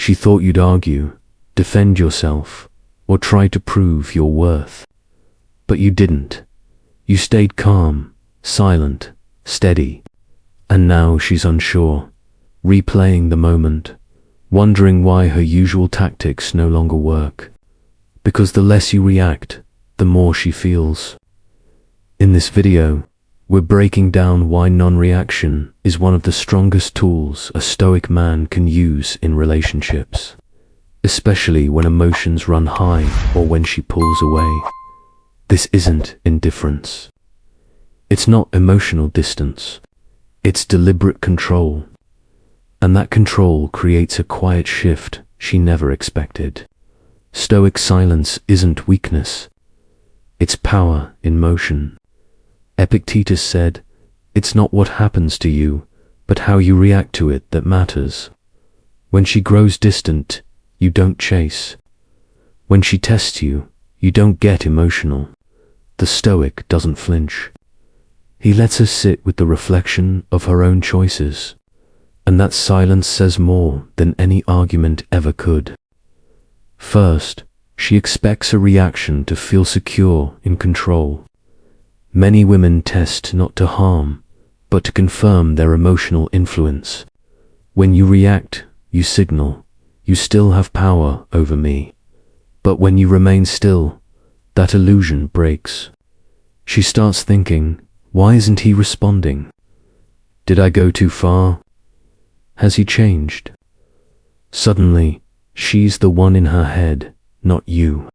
She thought you'd argue, defend yourself, or try to prove your worth. But you didn't. You stayed calm, silent, steady. And now she's unsure, replaying the moment, wondering why her usual tactics no longer work. Because the less you react, the more she feels. In this video, we're breaking down why non-reaction is one of the strongest tools a stoic man can use in relationships, especially when emotions run high or when she pulls away. This isn't indifference. It's not emotional distance. It's deliberate control. And that control creates a quiet shift she never expected. Stoic silence isn't weakness. It's power in motion. Epictetus said, "It's not what happens to you, but how you react to it that matters." When she grows distant, you don't chase. When she tests you, you don't get emotional. The Stoic doesn't flinch. He lets her sit with the reflection of her own choices, and that silence says more than any argument ever could. First, she expects a reaction to feel secure in control. Many women test not to harm, but to confirm their emotional influence. When you react, you signal, "You still have power over me." But when you remain still, that illusion breaks. She starts thinking, "Why isn't he responding? Did I go too far? Has he changed?" Suddenly, she's the one in her head, not you.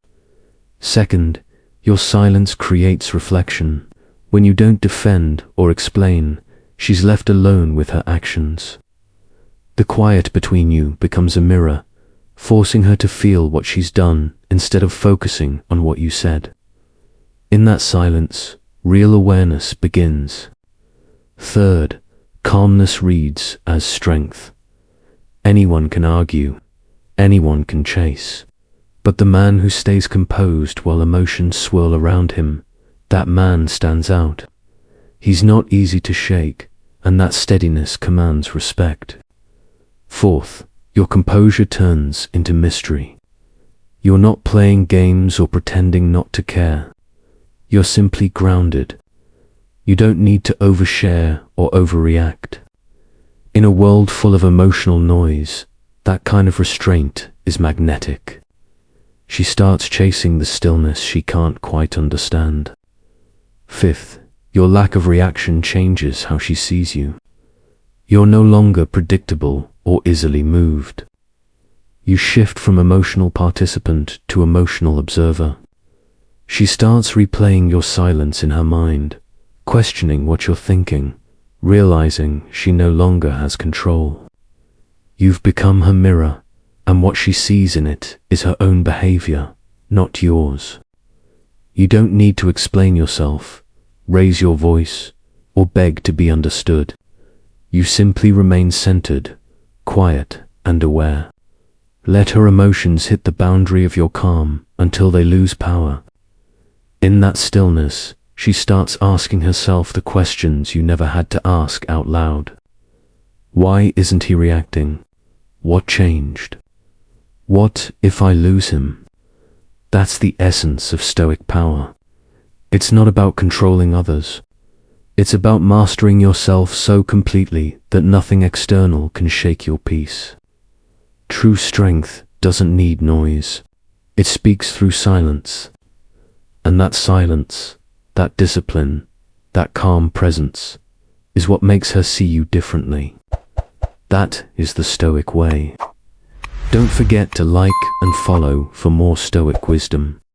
Second, your silence creates reflection. When you don't defend or explain, she's left alone with her actions. The quiet between you becomes a mirror, forcing her to feel what she's done instead of focusing on what you said. In that silence, real awareness begins. Third, calmness reads as strength. Anyone can argue, anyone can chase, but the man who stays composed while emotions swirl around him, that man stands out. He's not easy to shake, and that steadiness commands respect. Fourth, your composure turns into mystery. You're not playing games or pretending not to care. You're simply grounded. You don't need to overshare or overreact. In a world full of emotional noise, that kind of restraint is magnetic. She starts chasing the stillness she can't quite understand. Fifth, your lack of reaction changes how she sees you. You're no longer predictable or easily moved. You shift from emotional participant to emotional observer. She starts replaying your silence in her mind, questioning what you're thinking, realizing she no longer has control. You've become her mirror, and what she sees in it is her own behavior, not yours. You don't need to explain yourself, raise your voice, or beg to be understood. You simply remain centered, quiet, and aware. Let her emotions hit the boundary of your calm until they lose power. In that stillness, she starts asking herself the questions you never had to ask out loud. Why isn't he reacting? What changed? What if I lose him? That's the essence of Stoic power. It's not about controlling others. It's about mastering yourself so completely that nothing external can shake your peace. True strength doesn't need noise. It speaks through silence. And that silence, that discipline, that calm presence, is what makes her see you differently. That is the Stoic way. Don't forget to like and follow for more Stoic wisdom.